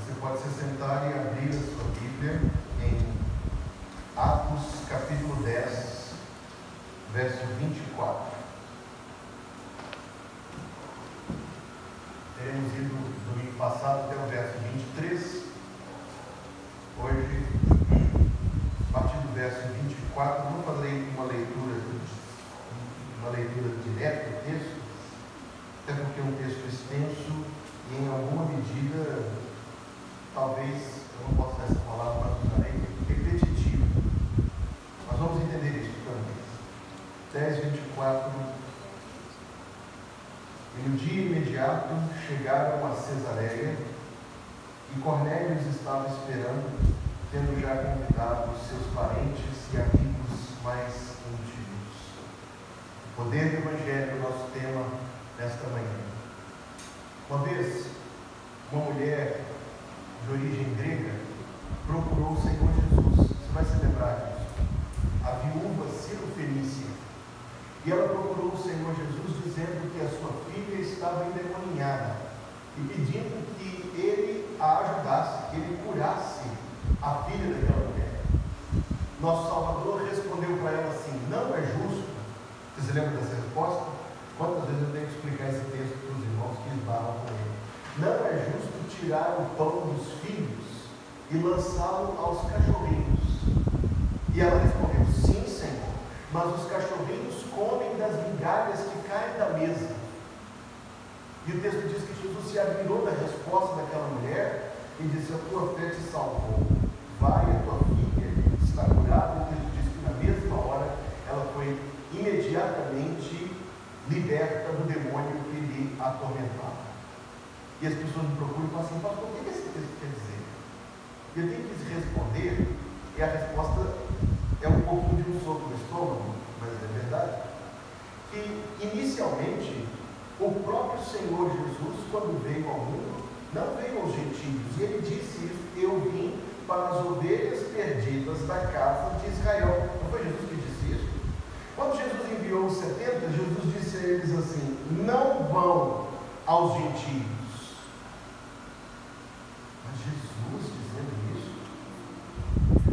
Você pode se sentar e abrir a sua Bíblia em Atos capítulo 10, verso 24. Teremos ido domingo passado até o verso 23. Hoje, a partir do verso 24, vou fazer uma leitura direta do texto, até porque é um texto extenso e em alguma medida, talvez, eu não posso usar essa palavra, mas usarei, repetitivo. Nós vamos entender isso também. 10, 24. E no dia imediato chegaram a Cesareia, e Cornélio os estava esperando, tendo já convidado seus parentes e amigos mais íntimos. O poder do Evangelho é o nosso tema nesta manhã. Uma vez, uma mulher de origem grega procurou o Senhor Jesus. Você vai se lembrar disso. A viúva Sirofenícia. E ela procurou o Senhor Jesus dizendo que a sua filha estava endemoninhada e pedindo que ele a ajudasse, que ele curasse a filha daquela mulher. Nosso Salvador respondeu para ela assim: não é justo. Você se lembra dessa resposta? Quantas vezes eu tenho que explicar esse texto para os irmãos que esbarram com ele? Não é justo tirar o pão dos filhos e lançá-lo aos cachorrinhos. E ela respondeu: sim, Senhor, mas os cachorrinhos comem das migalhas que caem da mesa. E o texto diz que Jesus se admirou da resposta daquela mulher e disse: a tua fé te salvou, vai, a tua filha está curada. O texto diz que na mesma hora ela foi imediatamente liberta do demônio que lhe atormentava. E as pessoas me procuram e falam assim: pastor, o que esse texto quer dizer? E eu tenho que responder, e a resposta é um pouquinho de um soco no estômago, mas é verdade, que inicialmente o próprio Senhor Jesus, quando veio ao mundo, não veio aos gentios, e ele disse isso: eu vim para as ovelhas perdidas da casa de Israel. Não foi Jesus que disse isso? Quando Jesus enviou os 70, Jesus disse a eles assim: não vão aos gentios. Mas Jesus dizendo isso?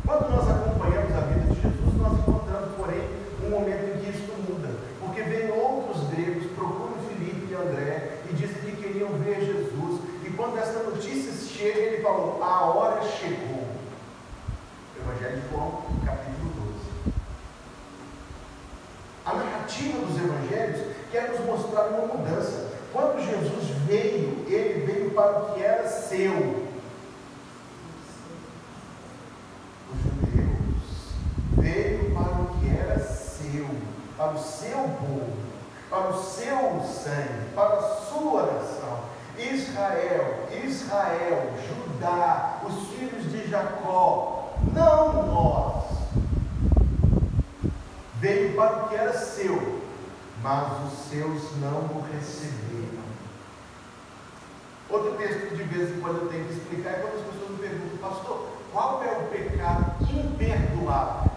Quando nós acompanhamos a vida de Jesus, nós encontramos, porém, um momento em que isso muda, porque vem outros gregos, procuram Filipe e André e dizem que queriam ver Jesus, e quando essa notícia chega, ele falou: a hora chegou. Evangelho de João, capítulo 12. A narrativa dos evangelhos quer nos mostrar uma mudança. Quando Jesus veio, ele veio para o que era seu. Os judeus veio para o que era seu, para o seu povo, para o seu sangue, para a sua nação. Israel, Judá, os filhos de Jacó, não nós. Veio para o que era seu, mas os seus não o receberam. Outro texto que de vez em quando eu tenho que explicar é quando as pessoas me perguntam: pastor, qual é o pecado imperdoável?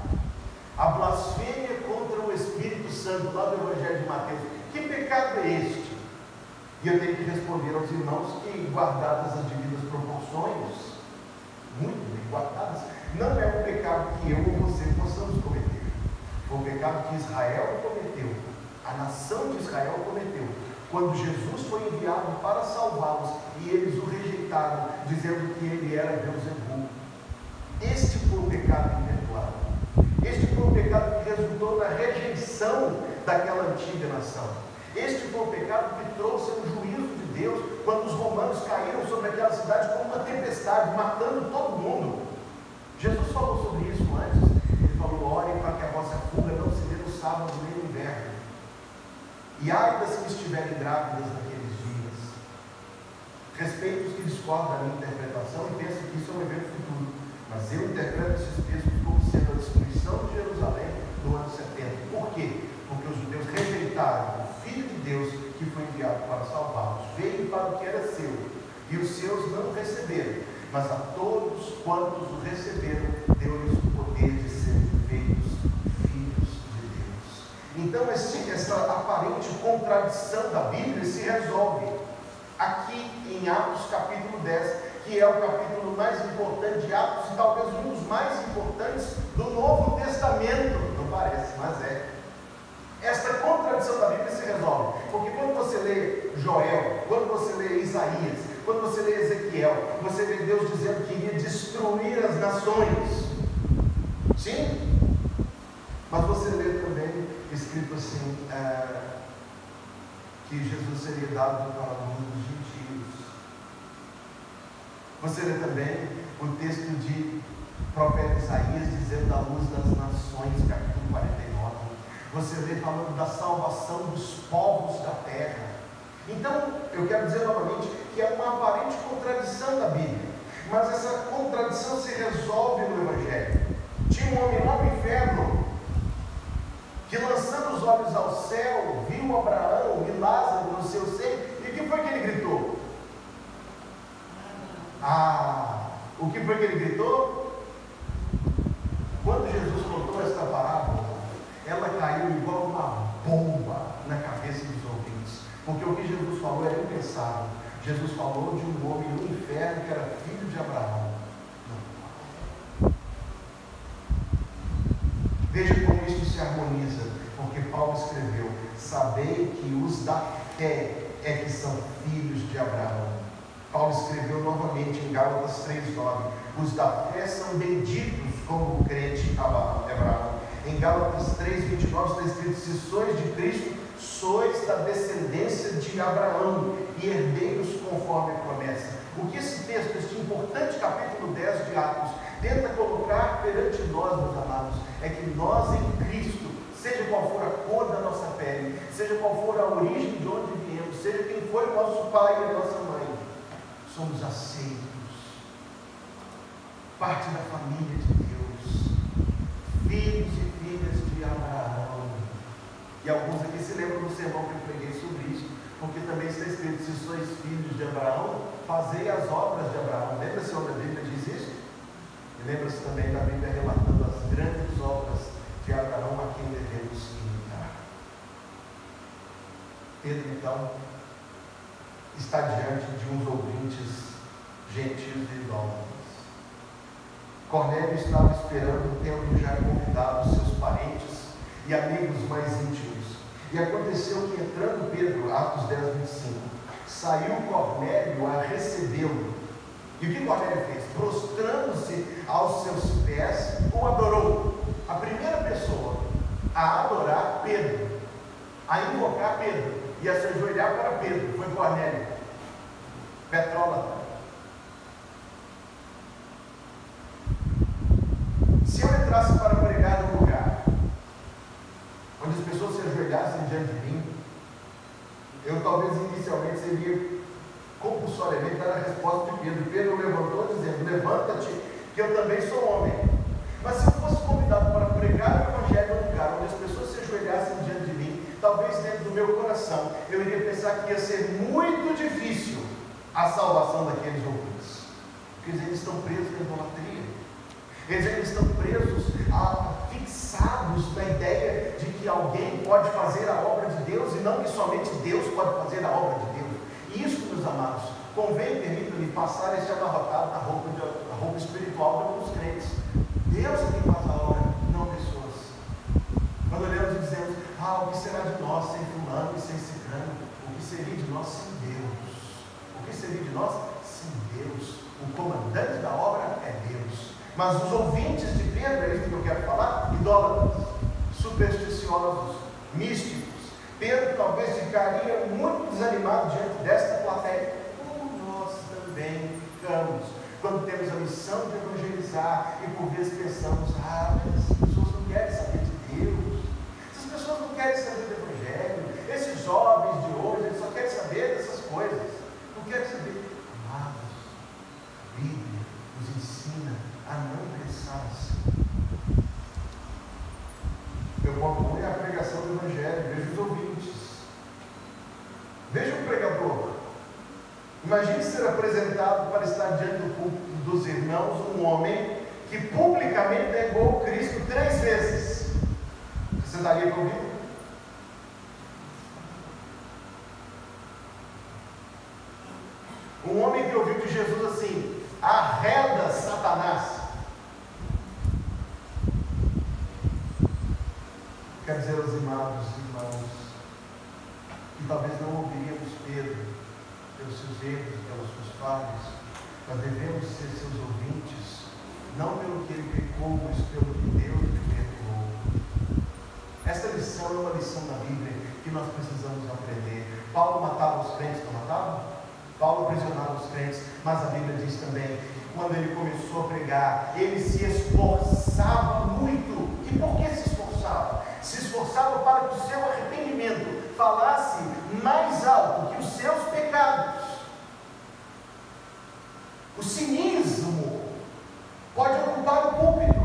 A blasfêmia contra o Espírito Santo, lá do Evangelho de Mateus. Que pecado é este? E eu tenho que responder aos irmãos que, guardadas as devidas proporções, muito bem guardadas, não é um pecado que eu ou você possamos cometer. Foi o pecado que Israel cometeu, a nação de Israel cometeu, quando Jesus foi enviado para salvá-los e eles o rejeitaram, dizendo que ele era Beelzebul. Este foi o pecado imperdoável. Este foi o pecado que resultou na rejeição daquela antiga nação. Este foi o pecado que trouxe o juízo de Deus quando os romanos caíram sobre aquela cidade como uma tempestade, matando todo mundo. Jesus falou sobre isso antes. Ele falou: orem para que a vossa fuga não se dê no sábado nem no inverno. E ai das que estiverem grávidas naqueles dias. Respeito os que discordam da minha interpretação e pensam que isso é um evento futuro. Mas eu interpreto esses textos como sendo a destruição de Jerusalém no ano 70. Por quê? Porque os judeus rejeitaram o Filho de Deus que foi enviado para salvá-los. Veio para o que era seu, e os seus não o receberam. Mas a todos quantos o receberam, deu-lhes o poder de serem feitos filhos de Deus. Então essa aparente contradição da Bíblia se resolve aqui em Atos capítulo 10, que é o capítulo mais importante de Atos e talvez um dos mais importantes do Novo Testamento. Não parece, mas é. Esta contradição da Bíblia se resolve, porque quando você lê Joel, quando você lê Isaías, quando você lê Ezequiel, você vê Deus dizendo que iria destruir as nações. Sim? Mas você lê também escrito assim, que Jesus seria dado para a luz dos gentios. Você lê também o texto de profeta Isaías dizendo da luz das nações, capítulo 49. Você lê falando da salvação dos povos da terra. Então, eu quero dizer novamente que é uma aparente contradição da Bíblia, mas essa contradição se resolve no Evangelho. Tinha um homem lá no inferno, que lançando os olhos ao céu, viu Abraão e Lázaro no seu seio, e o que foi que ele gritou? O que foi que ele gritou? Quando Jesus contou esta parábola, ela caiu igual uma bomba na cabeça dos ouvintes, porque o que Jesus falou era impensável. Jesus falou de um homem no inferno que era filho de Abraão. Veja como isso se harmoniza, porque Paulo escreveu: sabei que os da fé é que são filhos de Abraão. Paulo escreveu novamente em Gálatas 3,9: os da fé são benditos como o crente Abraão. Em Gálatas 3,29 está escrito: se sois de Cristo, sois da descendência de Abraão e herdeiros conforme a promessa. O que esse texto, este importante capítulo 10 de Atos, tenta colocar perante nós, meus amados, é que nós em Cristo, seja qual for a cor da nossa pele, seja qual for a origem de onde viemos, seja quem foi o nosso pai e a nossa mãe, somos aceitos, parte da família de Deus, filhos e filhas de Abraão. E alguns aqui se lembram do sermão que eu preguei sobre isso, porque também está escrito: se sois filhos de Abraão, fazei as obras de Abraão. Lembra-se onde a Bíblia diz isso? E lembra-se também da Bíblia relatando as grandes obras de Abraão a quem devemos imitar. Pedro, então, está diante de uns ouvintes gentios e idólatras. Cornélio estava esperando, tendo já convidado seus parentes e amigos mais íntimos. E aconteceu que, entrando Pedro, Atos 10, 25, saiu Cornélio a recebê-lo. E o que Cornélio fez? Prostrando-se aos seus pés, o adorou. A primeira pessoa a adorar Pedro, a invocar Pedro e a se ajoelhar para Pedro foi Cornélio, petrólatra. Se eu entrasse para pregar num lugar onde as pessoas se ajoelhassem diante de mim, eu talvez inicialmente seria compulsoriamente dar a resposta de Pedro. Pedro levantou dizendo: levanta-te, que eu também sou homem. Mas se eu fosse convidado para pregar o Evangelho num lugar onde as pessoas se ajoelhassem diante de mim, talvez dentro do meu coração eu iria pensar que ia ser muito difícil a salvação daqueles ouvintes, porque eles estão presos na idolatria. Eles estão presos, fixados na ideia de que alguém pode fazer a obra de Deus e não que somente Deus pode fazer a obra de Deus. E isso, meus amados, convém, permitam-me passar este amarrotado na roupa espiritual de alguns crentes. Deus é quem faz a obra, não pessoas. Quando olhamos e dizemos: o que será de nós sem fulano e sem ciclano? O que seria de nós sem Deus? O que seria de nós sem Deus? O comandante da obra é Deus. Mas os ouvintes de Pedro, é isso que eu quero falar, idólatras, supersticiosos, místicos. Pedro talvez ficaria muito desanimado diante desta plateia, como nós também ficamos, quando temos a missão de evangelizar e por vezes pensamos: mas as pessoas não querem saber de Deus, essas pessoas não querem saber do Evangelho, esses jovens de hoje, eles só querem saber dessas coisas, não querem saber. Amados, a Bíblia nos ensina a não pensar assim. Eu proponho a pregação do Evangelho, veja os ouvintes, veja o pregador. Imagine ser apresentado para estar diante do púlpito dos irmãos um homem que publicamente negou Cristo 3 vezes. Você estaria convicto? Um homem que ouviu de Jesus assim: arreda Satanás. Quer dizer aos amados irmãos, que talvez não ouviríamos Pedro pelos seus erros, pelas suas falhas, mas devemos ser seus ouvintes, não pelo que ele pecou, mas pelo que Deus lhe perdoou. Esta lição é uma lição da Bíblia que nós precisamos aprender. Paulo matava os crentes, não matava? Paulo aprisionava os crentes, mas a Bíblia diz também que quando ele começou a pregar, ele se esforçava muito. E por que se esforçava? Se esforçava para que o seu arrependimento falasse mais alto que os seus pecados. O cinismo pode ocupar o púlpito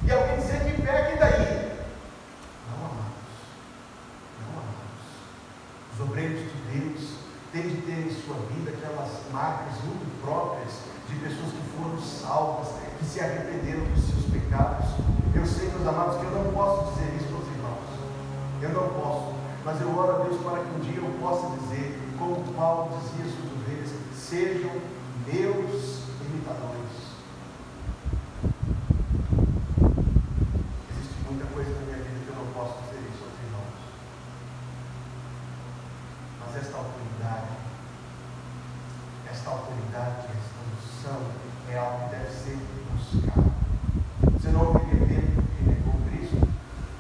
e alguém dizer que peca, e daí? Não, amados, não, amados. Os obreiros de Deus têm de ter em sua vida aquelas marcas muito próprias de pessoas que foram salvas, que se arrependeram dos seus pecados. Eu sei, meus amados, que eu não posso dizer isso para os irmãos, eu não posso, mas eu oro a Deus para que um dia eu possa dizer, como Paulo dizia às suas ovelhas: sejam meus imitadores. Existe muita coisa na minha vida que eu não posso dizer isso aos irmãos, mas esta autoridade, esta unção é algo que deve ser buscado. Você não ouviria Pedro porque negou Cristo?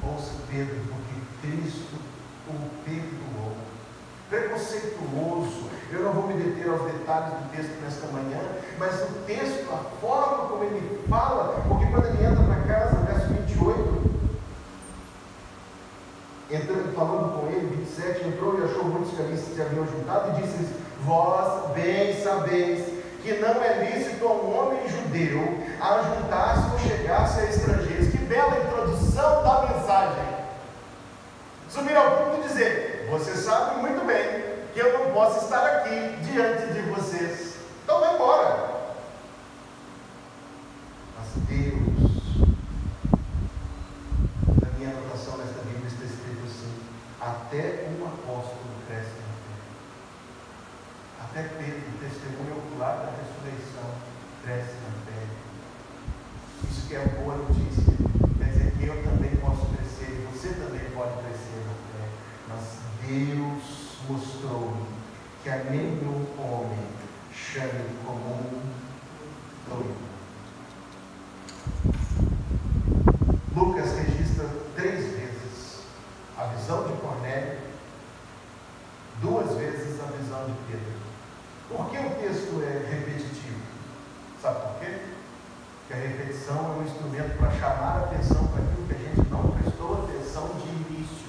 Ouça Pedro porque Cristo o perdoou. Preconceituoso, eu não vou me deter aos detalhes do texto nesta manhã, mas o texto, a forma como ele fala, porque quando ele entra na casa, verso 28, entrando, falando com ele, 27, entrou e achou muitos que ali se haviam juntado e disse-lhes: vós bem sabeis que não é lícito a um homem judeu ajuntar-se ou chegar-se a estrangeiros. Que bela introdução da mensagem! Subir ao púlpito e dizer: você sabe muito bem que eu não posso estar aqui diante de vocês, então vai embora. Mas Deus, na minha anotação nesta Bíblia está escrito assim: até um apóstolo cresce na fé. Até Pedro, testemunho ocular da ressurreição, cresce na fé. Isso que é boa notícia, quer dizer que eu também posso crescer e você também pode crescer na fé. Mas Deus mostrou que a nenhum homem chame comum doido. Lucas registra 3 vezes a visão de Cornélio, 2 vezes a visão de Pedro. Por que o texto é repetitivo? Sabe por quê? Porque a repetição é um instrumento para chamar a atenção para aquilo que a gente não prestou atenção de início,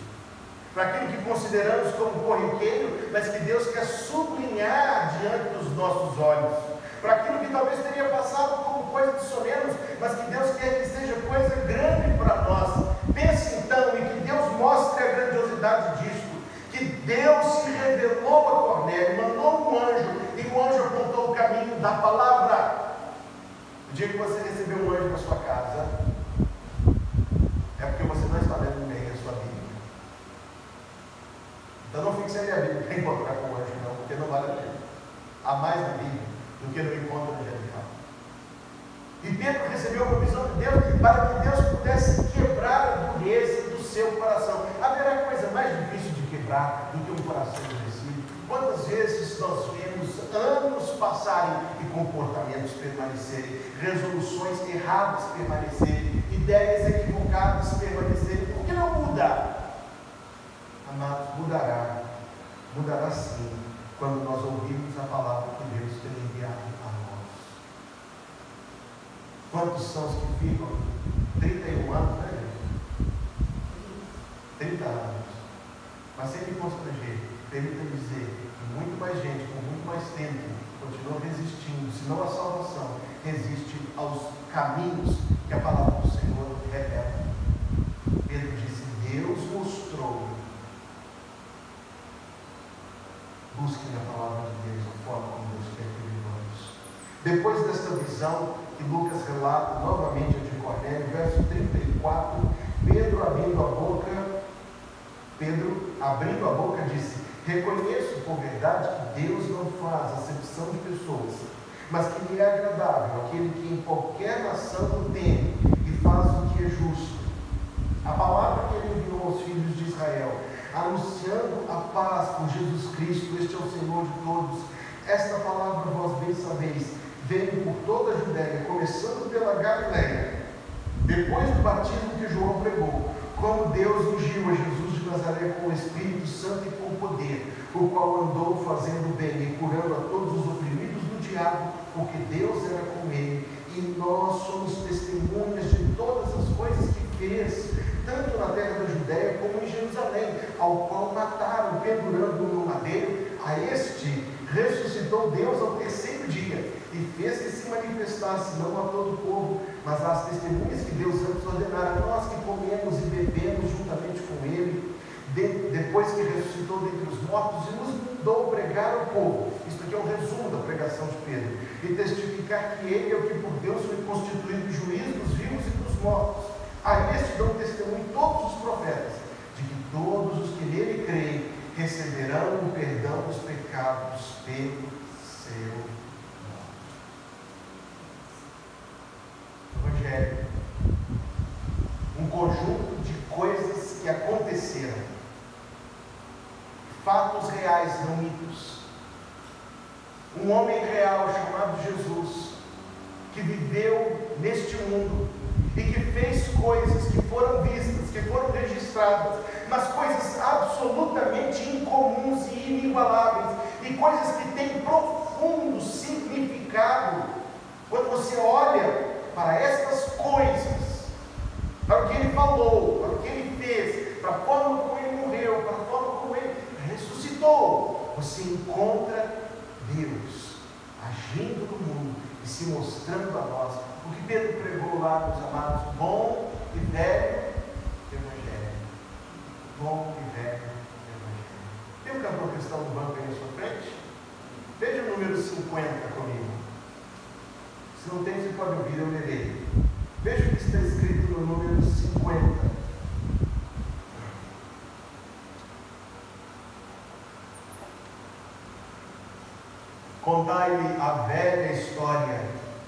para aquilo que consideramos como corriqueiro, mas que Deus quer sublinhar diante dos nossos olhos, para aquilo que talvez teria passado como coisa de somenos, mas que Deus quer que seja coisa grande para nós. Pense então em que Deus mostre a grandiosidade disto, que Deus se revelou a Cornélio, mandou um anjo, e o anjo apontou o caminho da palavra. O dia que você recebeu um anjo na sua casa, é porque você não está lendo bem a sua Bíblia. Então não fique sem ler a Bíblia para encontrar com o anjo, não, porque não vale a pena. Há mais na Bíblia do que no encontro angelical. E Pedro recebeu uma visão de Deus para que Deus pudesse quebrar a dureza do seu coração. Haverá coisa mais difícil de quebrar do que um coração endurecido? Quantas vezes nós vemos anos passarem e comportamentos permanecerem, resoluções erradas permanecerem, ideias equivocadas permanecerem? Por que não muda? Amados, mudará sim, quando nós ouvirmos a palavra que Deus tem enviado a nós. Quantos são os que ficam 31 anos, né, gente? 30 anos, mas sem me constranger, permita-me dizer que muito mais gente, com muito mais tempo, continua resistindo, senão a salvação, resiste aos caminhos que a palavra do Senhor revela. Pedro disse: Deus mostrou. Busquem a palavra de Deus, a forma como Deus quer que vivamos. Depois desta visão que Lucas relata novamente a de Cornélio, verso 34, Pedro abrindo a boca, disse: Reconheço por verdade que Deus não faz acepção de pessoas, mas que lhe é agradável aquele que em qualquer nação o teme e faz o que é justo. A palavra que ele enviou aos filhos de Israel, anunciando a paz por Jesus Cristo, este é o Senhor de todos. Esta palavra vós bem sabeis, veio por toda a Judéia, começando pela Galileia, depois do batismo que João pregou, como Deus ungiu a Jesus de Nazaré com o Espírito Santo e com poder, o qual andou fazendo bem e curando a todos os oprimidos do diabo, porque Deus era com ele, e nós somos testemunhas de todas as coisas que fez, tanto na terra da Judéia como em Jerusalém, ao qual mataram, pendurando no madeiro. A este ressuscitou Deus ao terceiro dia, e fez que se manifestasse não a todo o povo, mas às testemunhas que Deus antes ordenara, a nós que comemos e bebemos juntamente com ele, depois que ressuscitou dentre os mortos, e nos mandou pregar ao povo. Isto aqui é um resumo da pregação de Pedro, e testificar que ele é o que por Deus foi constituído juiz dos vivos e dos mortos. A este dão testemunho todos os profetas, de que todos os que nele creem receberão o perdão dos pecados pelo seu nome. Evangelho, um conjunto de coisas que aconteceram, fatos reais, não mitos. Um homem real chamado Jesus, que viveu neste mundo e que fez coisas que foram vistas, que foram registradas, mas coisas absolutamente incomuns e inigualáveis, e coisas que têm profundo significado. Quando você olha para estas coisas, para o que ele falou, para o que ele fez, para a forma como ele morreu, para a forma como ele ressuscitou, você encontra Deus agindo no mundo e se mostrando a nós. O que Pedro pregou lá, meus amados, bom e velho Evangelho. Bom e velho Evangelho. Tem um cantor cristão no banco aí na sua frente? Veja o número 50 comigo. Se não tem, você pode ouvir, eu lerei. Veja o que está escrito no número 50. Contai-lhe a velha história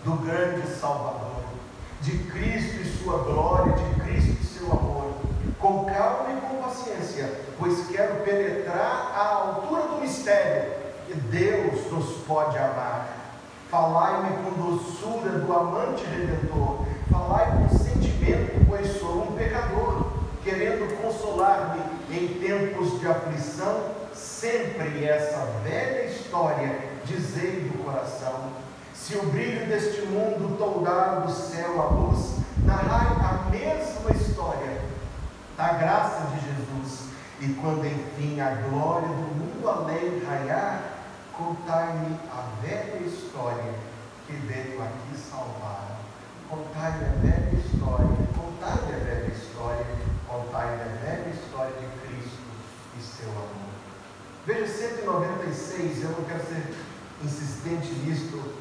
do grande Salvador, de Cristo e sua glória, de Cristo e seu amor, com calma e com paciência, pois quero penetrar à altura do mistério, que Deus nos pode amar. Falai-me com doçura do amante redentor, falai com sentimento, pois sou um pecador, querendo consolar-me em tempos de aflição, sempre essa velha história dizei do coração. Se o brilho deste mundo toldar do céu a luz, narrai a mesma história da graça de Jesus, e quando enfim a glória do mundo além raiar, contai-me a velha história que veio aqui salvar. Contai-me a velha história, contai-me a velha história, contai-me a velha história de Cristo e seu amor. Veja 196, eu não quero ser insistente nisto,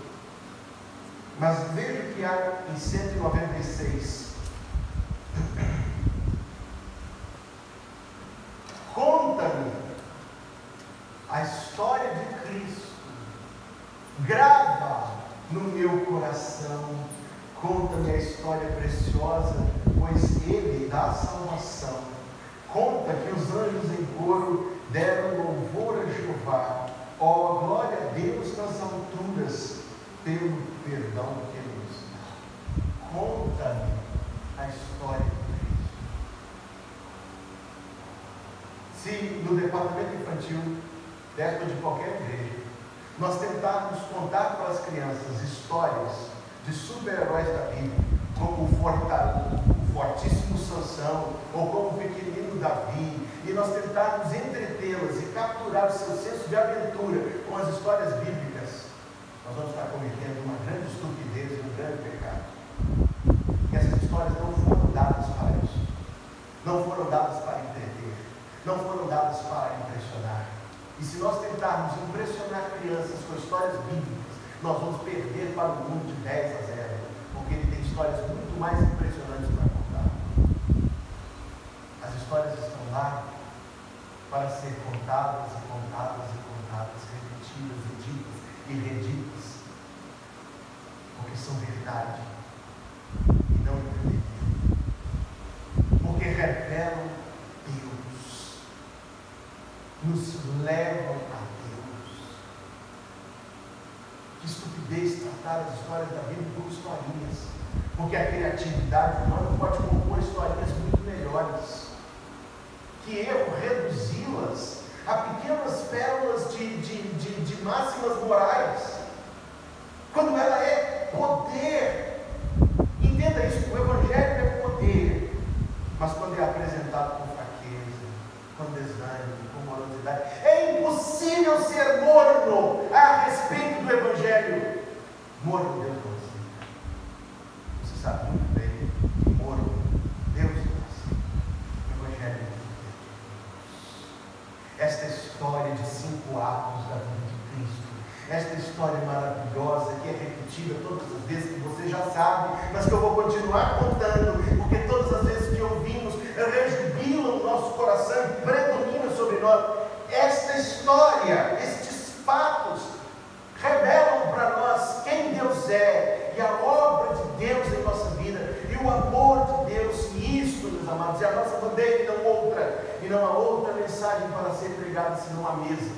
mas veja o que há em 196. Conta-me a história de Cristo, grava no meu coração, conta-me a história preciosa, pois Ele dá salvação. Conta que os anjos em coro deram louvor a Jeová, ó glória a Deus nas alturas, pelo perdão que Ele nos dá. Conta-me a história de Cristo. Se no departamento infantil, dentro de qualquer igreja, nós tentarmos contar para as crianças histórias de super-heróis da Bíblia, como o fortíssimo Sansão, ou como o pequenino Davi, e nós tentarmos entretê-las e capturar o seu senso de aventura com as histórias bíblicas, nós vamos estar cometendo uma grande estupidez e um grande pecado. E essas histórias não foram dadas para isso, não foram dadas para entreter, não foram dadas para impressionar. E se nós tentarmos impressionar crianças com histórias bíblicas, nós vamos perder para o mundo de 10-0, porque ele tem histórias muito mais impressionantes para contar. As histórias estão lá para ser contadas e contadas e contadas, repetidas e ditas e reditas, porque são verdade e não entretenimento, porque revelam Deus, nos levam a Deus. Que estupidez tratar as histórias da Bíblia como historinhas, porque a criatividade humana pode compor historinhas muito melhores. Que erro reduzi-las a pequenas pérolas de máximas morais, quando ela é poder. Entenda isso, o Evangelho é poder, mas quando é apresentado com fraqueza, com desânimo, com morosidade, é impossível ser morno a respeito do Evangelho. Morno Deus não aceita. Você sabe muito bem que morno Deus não aceita. O Evangelho é esta história de 5 atos da vida de Cristo, esta história maravilhosa que é repetida todas as vezes, que você já sabe, mas que eu vou continuar contando, porque todas as vezes que ouvimos, rejubilam o nosso coração e predomina sobre nós. Esta história, estes fatos, revelam para nós quem Deus é e a obra de Deus em nossa vida, e o amor de Deus, e isto, meus amados, é a nossa bandeira e não outra, e não há outra mensagem para ser pregada senão a mesma: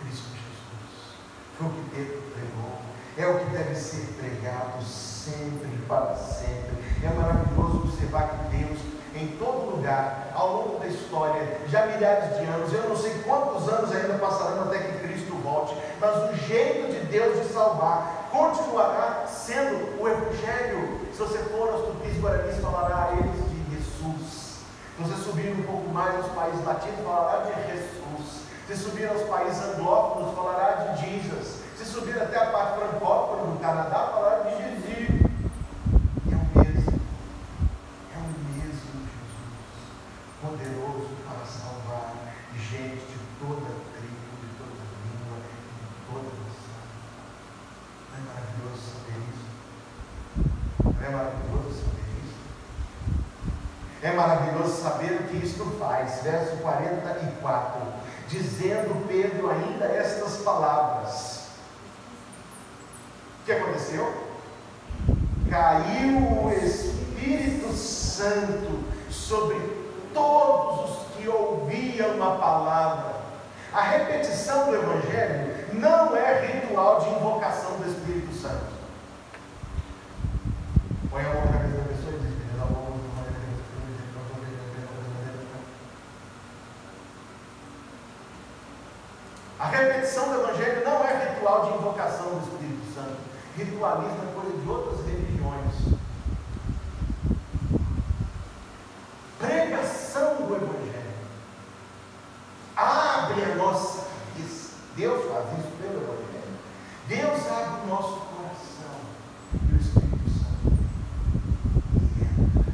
Cristo Jesus. Foi o que Pedro pregou, é o que deve ser pregado sempre e para sempre. É maravilhoso observar que Deus, em todo lugar, ao longo da história, já milhares de anos, eu não sei quantos anos ainda passarão até que Cristo volte, mas o jeito de Deus de salvar continuará sendo o Evangelho. Se você for aos tupis guaranis, falará a eles de Jesus. Se você subir um pouco mais aos países latinos, falará de Jesus. Se subir aos países anglófonos, falará de Jesus. Se subir até a parte francófona do Canadá, falará de Jesus. É o mesmo Jesus, poderoso para salvar gente de toda tribo, de toda língua, de toda nação. Não é maravilhoso saber isso? Não é maravilhoso saber isso? É maravilhoso saber o que isto faz. Verso 44, dizendo Pedro ainda estas palavras. O que aconteceu? Caiu o Espírito Santo sobre todos os que ouviam a palavra. A repetição do Evangelho não é ritual de invocação do Espírito Santo. Põe a mão na cabeça da pessoa e diz: a repetição do Evangelho não é ritual de invocação do Espírito Santo. Ritualismo é coisa de outras religiões. Pregação do Evangelho abre a nossa cabeça. Deus faz isso pelo Evangelho. Deus abre o nosso coração e o Espírito Santo entra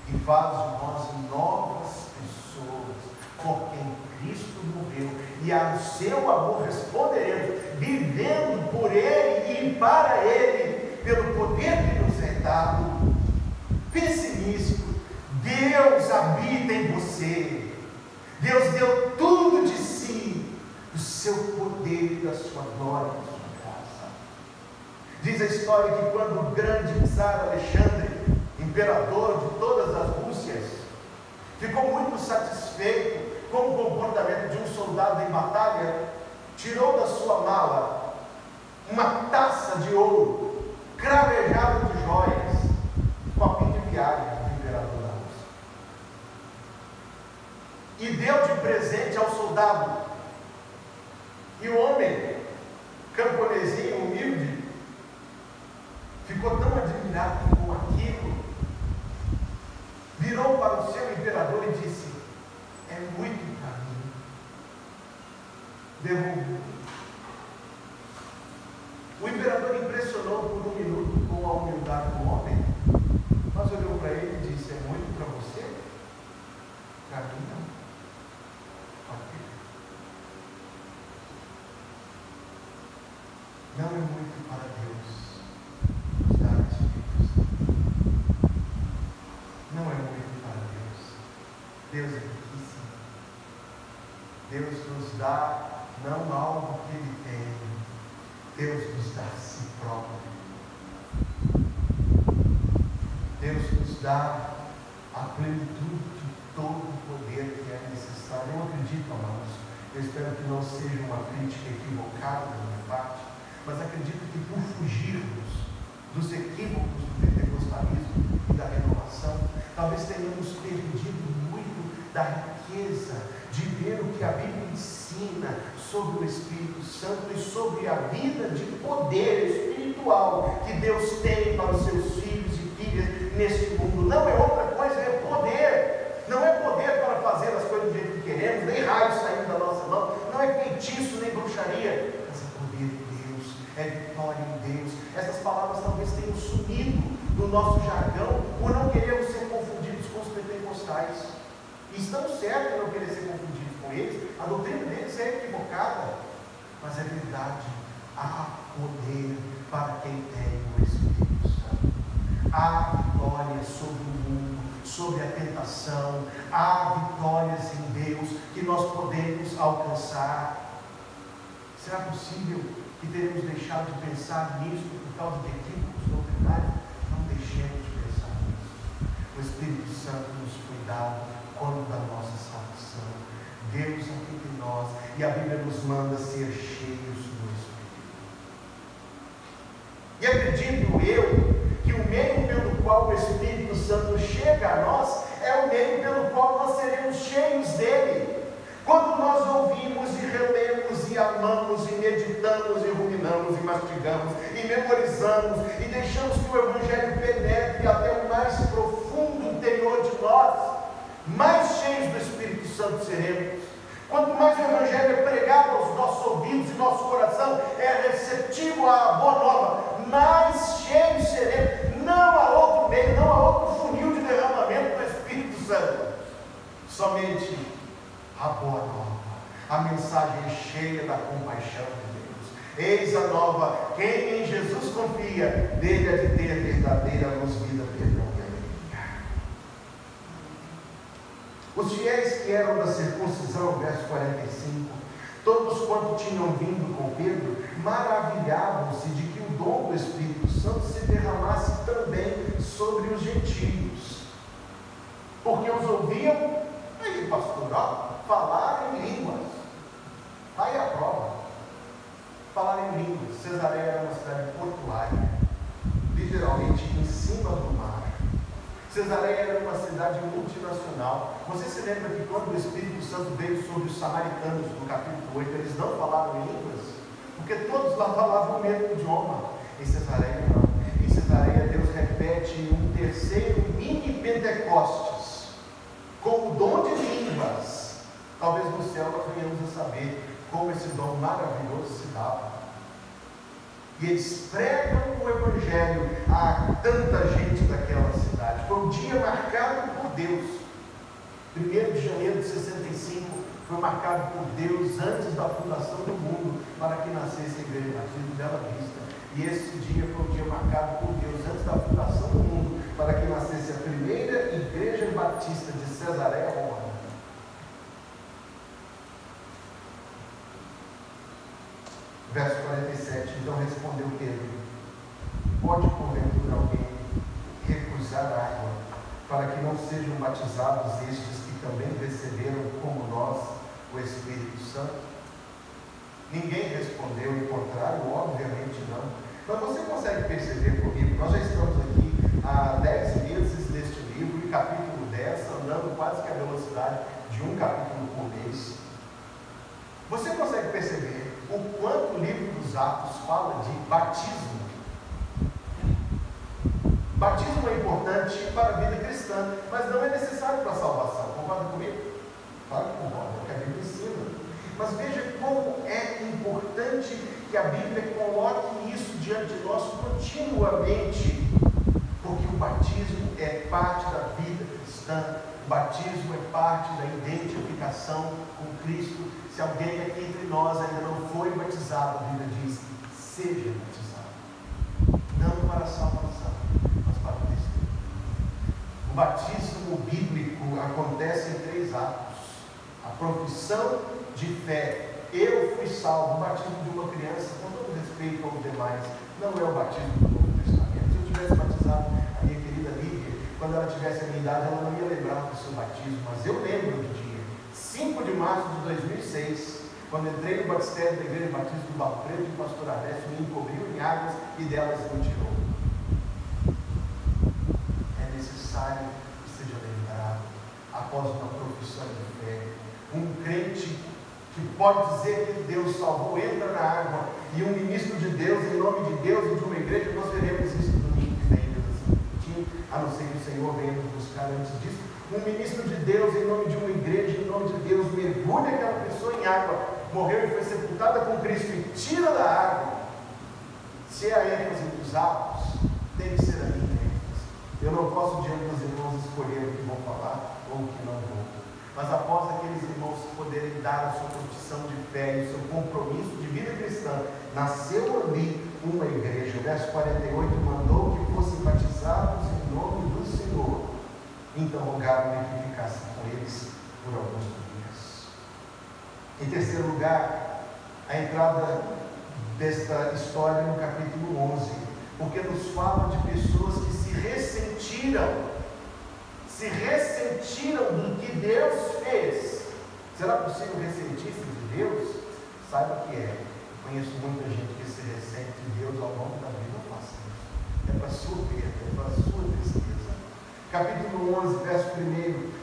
e faz de nós novas pessoas, por quem Cristo morreu, e ao seu amor responderemos, vivendo por Ele e para Ele, pelo poder que nos é dado. Pense nisso. Deus habita em você. Deus deu tudo de si, do seu poder, da sua glória, da sua graça. Diz a história que quando o grande czar Alexandre, imperador de todas as Rússias, ficou muito satisfeito com o comportamento de um soldado em batalha, tirou da sua mala uma taça de ouro, cravejada de joias, copinho de viagem do imperador da Rússia, e deu de presente ao soldado. E o homem, camponesinho, humilde, ficou tão admirado com aquilo, virou para o seu imperador e disse: é muito para mim, devolvi. O imperador impressionou por um minuto com a humildade do homem, mas olhou para ele e disse: é muito para você? Para mim não. Não é muito para Deus nos dar Espírito Santo. Não é muito para Deus. Deus é riquíssimo. dá não algo que Ele tem, Deus nos dá a si próprio. Deus nos dá a plenitude de todo o poder que é necessário. Eu acredito, amados, eu espero que não seja uma crítica equivocada da minha parte, mas acredito que por fugirmos dos equívocos do pentecostalismo e da renovação, talvez tenhamos perdido muito da riqueza de ver o que a Bíblia ensina sobre o Espírito Santo e sobre a vida de poder espiritual que Deus tem para os seus filhos e filhas neste mundo. Não é outra coisa, é poder. Não é poder para fazer as coisas do jeito que queremos, nem raios saindo da nossa mão, não é feitiço nem bruxaria, mas é poder de Deus, é vitória em Deus. Essas palavras talvez tenham sumido do nosso jargão por não querermos ser confundidos com os pentecostais. E estamos certos em não querer ser confundidos com eles, a doutrina deles é equivocada, mas é verdade, há poder para quem tem o Espírito Santo. Há vitória sobre o mundo, sobre a tentação, há vitórias em Deus que nós podemos alcançar. Será possível que teremos deixado de pensar nisso por causa de equívocos doutrinários? Não deixemos de pensar nisso. O Espírito Santo nos foi dado quando da nossa salvação. Deus habita em nós e a Bíblia nos manda ser cheios do Espírito. E acredito eu que o meio pelo qual o Espírito Santo chega a nós é o meio pelo qual nós seremos cheios dele. Quando nós ouvimos e relemos e amamos e meditamos e ruminamos e mastigamos e memorizamos e deixamos que o Evangelho penetre até o mais profundo interior de nós, mais cheios do Espírito Santo seremos. Quanto mais o Evangelho é pregado aos nossos ouvidos e nosso coração é receptivo à boa nova, mais cheios seremos. Não há outro meio, não há outro funil de derramamento do Espírito Santo. Somente a boa nova, a mensagem cheia da compaixão de Deus. Eis a nova, quem em Jesus confia, dele há de ter verdadeira luz, vida, perdão e alegria. Os fiéis que eram da circuncisão, verso 45, todos quanto tinham vindo com Pedro, maravilhavam-se de que o dom do Espírito Santo se derramasse também sobre os gentios, porque os ouviam, aí pastor, falar em línguas. Aí a prova. Falar em línguas. Cesareia era uma cidade portuária, literalmente em cima do mar. Cesareia era uma cidade multinacional. Você se lembra que quando o Espírito Santo veio sobre os samaritanos no capítulo 8, eles não falavam em línguas? Porque todos lá falavam o mesmo idioma. Em Cesareia não. Em Cesareia Deus repete um terceiro mini Pentecostes com o dom de línguas. Talvez no céu nós venhamos a saber como esse dom maravilhoso se dava. E eles pregam o Evangelho a tanta gente daquela cidade. Foi um dia marcado por Deus. 1 de janeiro de 65 foi marcado por Deus antes da fundação do mundo, para que nascesse a Igreja Batista de Bela Vista. E esse dia foi um dia marcado por Deus antes da fundação do mundo, para que nascesse a primeira Igreja Batista de Cesareia, Roma. Verso 47, então respondeu Pedro: pode porventura alguém recusar água, para que não sejam batizados estes que também receberam como nós o Espírito Santo? Ninguém respondeu em contrário, obviamente não. Mas você consegue perceber comigo, nós já estamos aqui há 10 meses neste livro, e capítulo 10, andando quase que a velocidade de um capítulo por mês. Você consegue perceber o quanto o livro dos Atos fala de batismo? Batismo é importante para a vida cristã, mas não é necessário para a salvação. Concorda comigo? Claro que concorda, é o que a Bíblia ensina. Mas veja como é importante que a Bíblia coloque isso diante de nós continuamente, porque o batismo é parte da vida cristã. O batismo é parte da identificação com Cristo. Se alguém aqui entre nós ainda não foi batizado, a Bíblia diz: seja batizado. Não para a salvação, mas para o testemunho. O batismo bíblico acontece em 3 atos: a profissão de fé, eu fui salvo. O batismo de uma criança, com todo respeito aos demais, não é o batismo do Novo Testamento. Se eu tivesse batizado a minha querida Lívia, quando ela tivesse a minha idade, ela não ia lembrar do seu batismo, mas eu lembro do dia, 5 de março de 2006, quando entrei no batistério da Igreja Batista do Barro Preto, o pastor Alessio me encobriu em águas e delas me tirou. É necessário que seja lembrado, após uma profissão de fé, um crente que pode dizer que Deus salvou, entra na água, e um ministro de Deus, em nome de Deus e de uma igreja, nós veremos isso no domingo que vem, a não ser que o Senhor venha nos buscar antes disso. Um ministro de Deus, em nome de uma igreja, em nome de Deus, mergulha aquela pessoa em água, morreu e foi sepultada com Cristo e tira da água. Se é a ênfase dos atos, tem que ser a minha ênfase. Eu não posso, diante dos irmãos, escolher o que vou falar ou o que não vou. Mas após aqueles irmãos poderem dar a sua profissão de fé e o seu compromisso de vida cristã, nasceu ali uma igreja. O verso 48 mandou que fossem batizados em nome do Senhor. Então rogaram que ficassem com eles por alguns dias. Em terceiro lugar, a entrada desta história no capítulo 11, porque nos fala de pessoas que se ressentiram do que Deus fez. Será possível ressentir-se de Deus? Saiba que é. Conheço muita gente que se ressente de Deus ao longo da vida. Não faça isso. É para a sua perda, é para a sua tristeza. Capítulo 11, verso 1.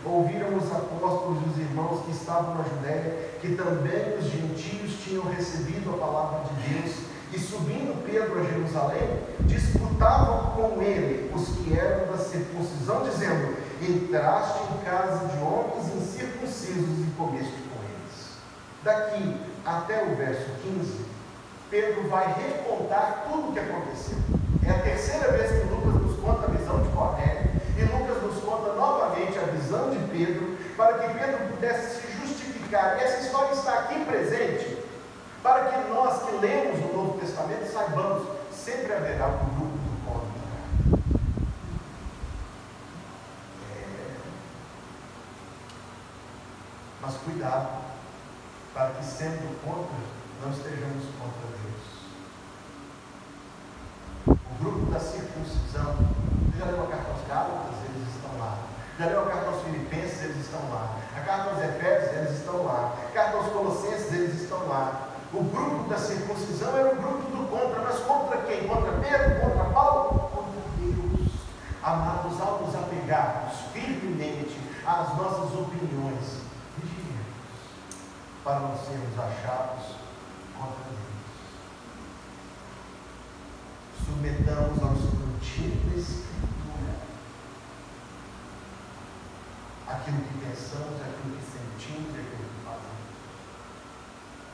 Ouviram os apóstolos e os irmãos que estavam na Judéia, que também os gentios tinham recebido a palavra de Deus, e subindo Pedro a Jerusalém, disputavam com ele os que eram da circuncisão, dizendo: entraste em casa de homens incircuncisos e comeste com eles. Daqui até o verso 15, Pedro vai recontar tudo o que aconteceu. É a terceira vez que Lucas nos conta a visão de Cornélio, e Lucas nos conta novamente a visão de Pedro, para que Pedro pudesse se justificar. E essa história está aqui presente, para que nós que lemos o Novo Testamento saibamos, sempre haverá um grupo do contra. Mas cuidado, para que sendo contra, não estejamos contra Deus. O grupo da circuncisão, você já leu a carta aos Gálatas? Eles estão lá. Já leu a carta aos Filipenses? Eles estão lá. A carta aos Efésios? Eles estão lá. A carta aos Colossenses? Eles estão lá. O grupo da circuncisão era o grupo do contra, mas contra quem? Contra Pedro? Contra Paulo? Contra Deus. Amados, ao nos apegarmos firmemente às nossas opiniões, vigiemos, para não sermos achados contra Deus. Submetamos ao escrutínio da Escritura aquilo que pensamos, aquilo que sentimos e aquilo que fazemos.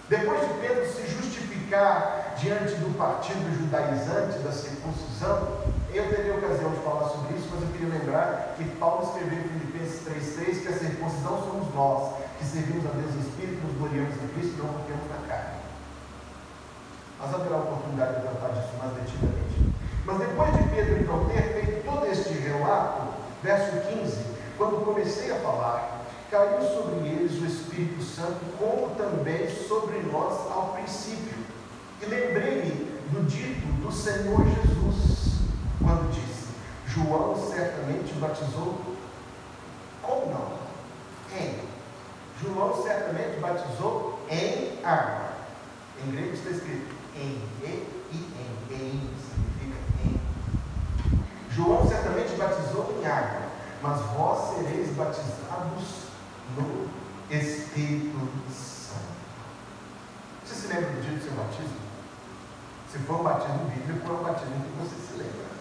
Depois de Pedro se justificar diante do partido judaizante da circuncisão, eu teria ocasião de falar sobre isso, mas eu queria lembrar que Paulo escreveu em Filipenses 3,3 que a circuncisão somos nós, que servimos a Deus em Espírito, nos gloriamos em Cristo e não confiamos na carne. Mas haverá oportunidade de tratar disso mais detidamente. Mas depois de Pedro então ter feito todo este relato, verso 15, quando comecei a falar, caiu sobre eles o Espírito Santo, como também sobre nós ao princípio. E lembrei-me do dito do Senhor Jesus, quando disse: João certamente batizou. Como não? João certamente batizou em água. Em grego está escrito em, significa em. João certamente batizou em água, mas vós sereis batizados no Espírito Santo. Você se lembra do dia do seu batismo? Se for um batismo bíblico, é um batismo que você se lembra.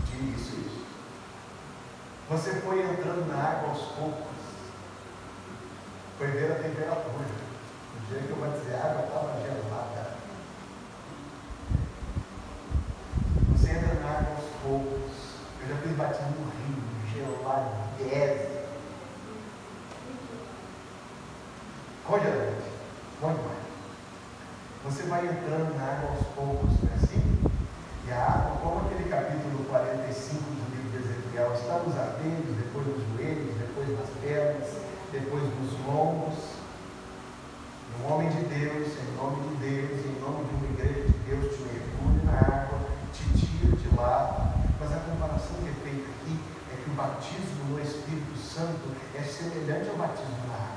De isso. Você foi entrando na água aos poucos. Foi ver a temperatura. No dia que eu batizei, a água estava gelada. Você entra na água aos poucos. Eu já fiz batismo no rio, geladésimo. Congelante. Bom demais. Você vai entrando na água aos poucos, não é assim? E a água, como aquele capítulo 45 do livro de Ezequiel, está nos abelhos, depois nos joelhos, depois nas pernas, depois nos lombos. semelhante ao batismo na água.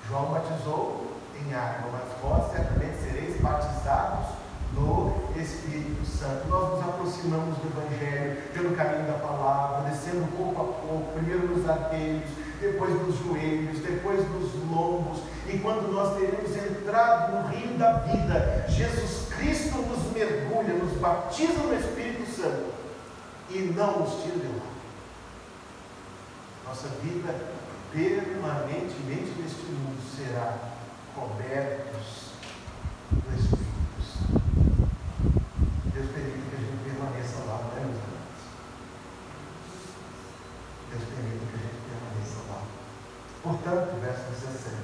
João batizou em água, mas vós certamente sereis batizados no Espírito Santo. Nós nos aproximamos do Evangelho pelo caminho da palavra, descendo pouco a pouco, primeiro nos arqueiros, depois nos joelhos, depois nos lombos, e quando nós teremos entrado no rio da vida, Jesus Cristo nos mergulha, nos batiza no Espírito Santo e não nos tira de lá. Nossa vida permanentemente neste mundo será cobertos do Espírito Santo. Deus permite que a gente permaneça lá, não é, meus amados? Deus permite que a gente permaneça lá. Portanto, verso 17: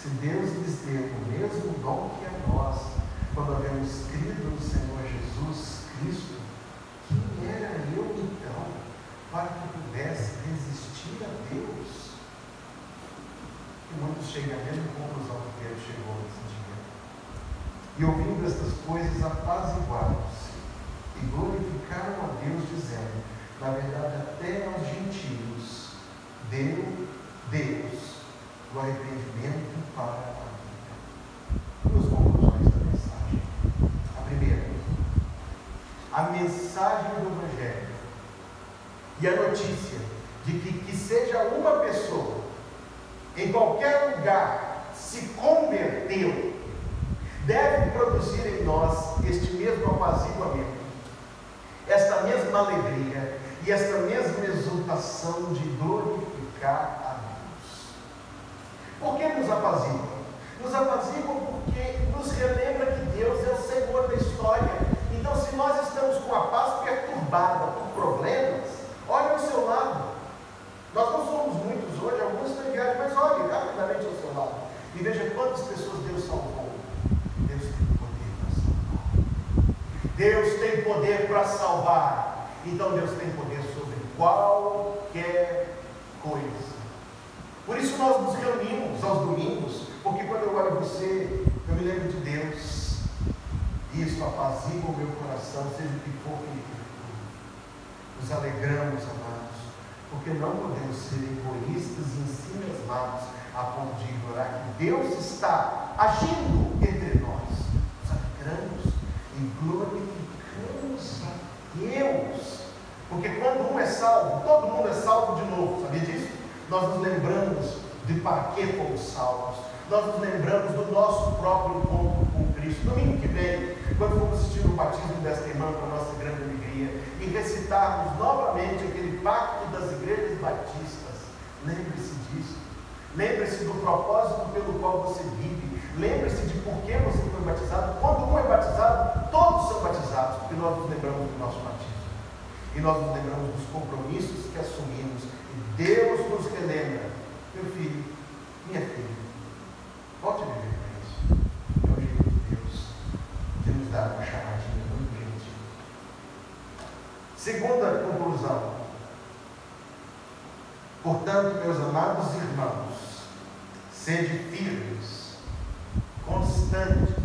se Deus lhes deu o mesmo dom que a nós, quando havemos crido no Senhor Jesus Cristo, quem era eu então, para que pudesse resistir a Deus? E muitos chegam à mesma conclusão que Pedro chegou nesse dia. E ouvindo estas coisas, apaziguaram-se e glorificaram a Deus, dizendo: na verdade, até aos gentios deu Deus o arrependimento para a vida. Duas conclusões da mensagem. A primeira: a mensagem do Evangelho e a notícia de que seja uma pessoa em qualquer lugar se converteu, deve produzir em nós este mesmo apaziguamento, esta mesma alegria e esta mesma exultação de glorificar a Deus. Por que nos apazigua? Nos apazigua porque nos relembra que Deus é o Senhor da história. Então, se nós estamos com a paz perturbada por problemas, olhe ao seu lado. Nós não somos muitos hoje, alguns estão em viagem, mas olhe rapidamente ao seu lado e veja quantas pessoas Deus salvou. Deus tem poder para salvar. Deus tem poder para salvar. Então Deus tem poder sobre qualquer coisa. Por isso nós nos reunimos aos domingos, porque quando eu olho você, eu me lembro de Deus. Isso apazigua o meu coração, seja o que for que nos alegramos, amados, porque não podemos ser egoístas e ensimismados a ponto de ignorar que Deus está agindo entre nós. Nos alegramos e glorificamos a Deus, porque quando um é salvo, todo mundo é salvo de novo, sabia disso? Nós nos lembramos de para que fomos salvos, nós nos lembramos do nosso próprio encontro com Cristo. Domingo que vem, quando formos assistir o batismo desta irmã com a nossa grande alegria e recitarmos novamente aquele pacto das igrejas batistas, lembre-se disso, lembre-se do propósito pelo qual você vive, lembre-se de por que você foi batizado. Quando um é batizado, todos são batizados, porque nós nos lembramos do nosso batismo e nós nos lembramos dos compromissos que assumimos, e Deus nos relembra: meu filho, minha filha, volte a viver para isso. É o jeito de Deus de nos dar uma chamadinha muito gentil. Segunda conclusão: portanto, meus amados irmãos, sede firmes, constantes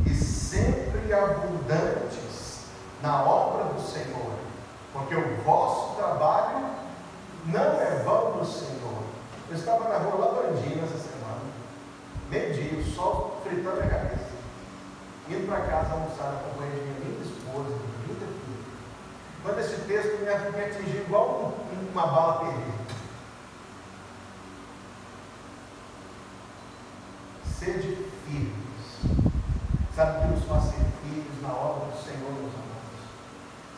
e sempre abundantes na obra do Senhor, porque o vosso trabalho não é vão do Senhor. Eu estava na rua Labrandina essa semana, meio-dia, o sol fritando a cabeça, indo para casa almoçar na companhia de minha linda esposa, minha linda filha, quando esse texto me atingiu igual uma bala perdida. Sede firmes. Sabe o que nos faz ser firmes na obra do Senhor, meus amados?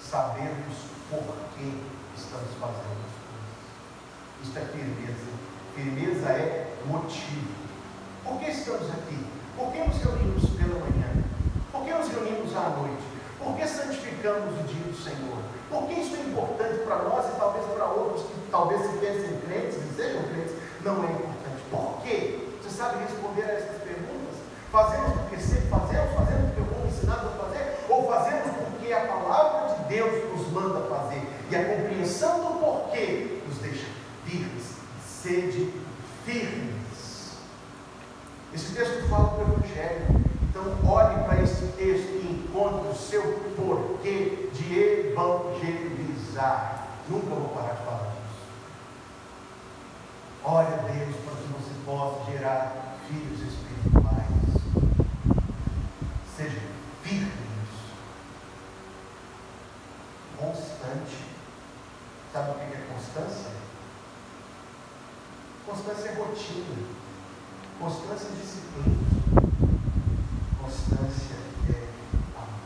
Sabermos por que estamos fazendo as coisas. Isto é firmeza. Firmeza é motivo. Por que estamos aqui? Por que nos reunimos pela manhã? Por que nos reunimos à noite? Por que santificamos o dia do Senhor? Por que isso é importante para nós e talvez para outros que talvez se pensem crentes e sejam crentes? Não é importante. Por quê? Você sabe responder a essas perguntas? Fazemos porque sempre fazemos? Fazemos porque fomos ensinados a fazer? Ou fazemos porque a palavra de Deus nos manda fazer? E a compreensão do porquê nos deixa firmes. Sede firmes. Esse texto fala do Evangelho. Então olhe para esse texto e encontre o seu porquê de evangelizar. Nunca vou parar de falar disso. Ore a Deus para que você possa gerar filhos espirituais. Seja firme nisso. Constante. Sabe o que é constância? Constância é rotina. Constância é disciplina. Constância é amor.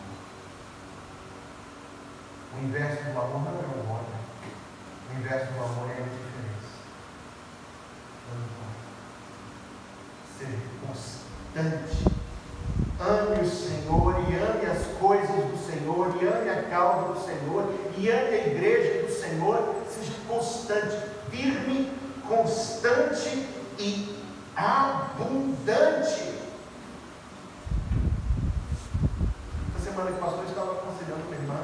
O inverso do amor não é o ódio. O inverso do amor é a indiferença. Seja constante. Ame o Senhor e ame as coisas do Senhor e ame a causa do Senhor e ame a igreja do Senhor. Seja constante, firme, constante e abundante. Essa semana que o pastor estava aconselhando uma irmã,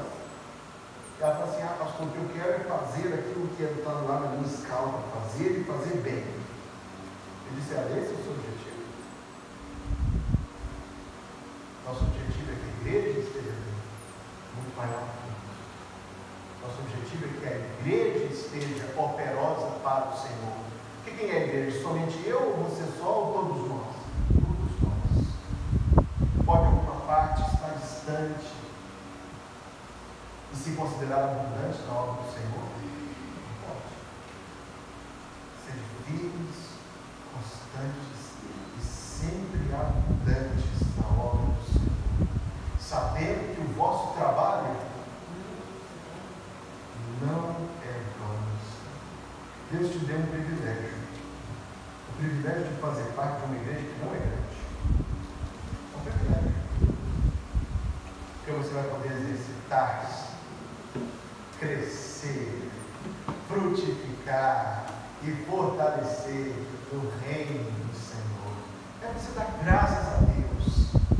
ela falou assim: pastor, o que eu quero é fazer aquilo que está lá na minha escala, fazer e fazer bem. Eu disse: esse é o seu objetivo? Nosso objetivo é que a igreja esteja bem, muito maior que isso. Nosso objetivo é que a igreja esteja operosa para o Senhor. Porque quem é a igreja? Somente eu, ou você só, ou todos nós? Todos nós. Pode alguma parte estar distante e se considerar abundante na obra do Senhor? Não pode. Sejam firmes, constantes e sempre abundantes na obra do Senhor, sabendo que o vosso trabalho não é vão. Deus te deu um privilégio. O privilégio de fazer parte de uma igreja que não é grande. É um privilégio. Porque você vai poder exercitar-se, crescer, frutificar e fortalecer o reino do Senhor. É você dar graças a Deus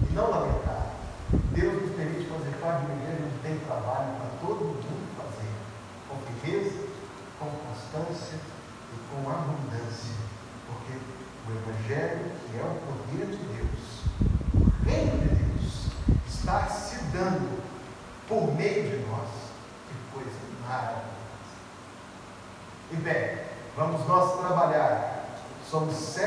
e não lamentar. Deus nos permite fazer parte de uma igreja onde tem trabalho para todo mundo fazer, com firmeza, com constância e com abundância, porque o Evangelho, que é o poder de Deus, o reino de Deus, está se dando por meio de nós. Que coisa maravilhosa! E bem, vamos nós trabalhar. Somos servos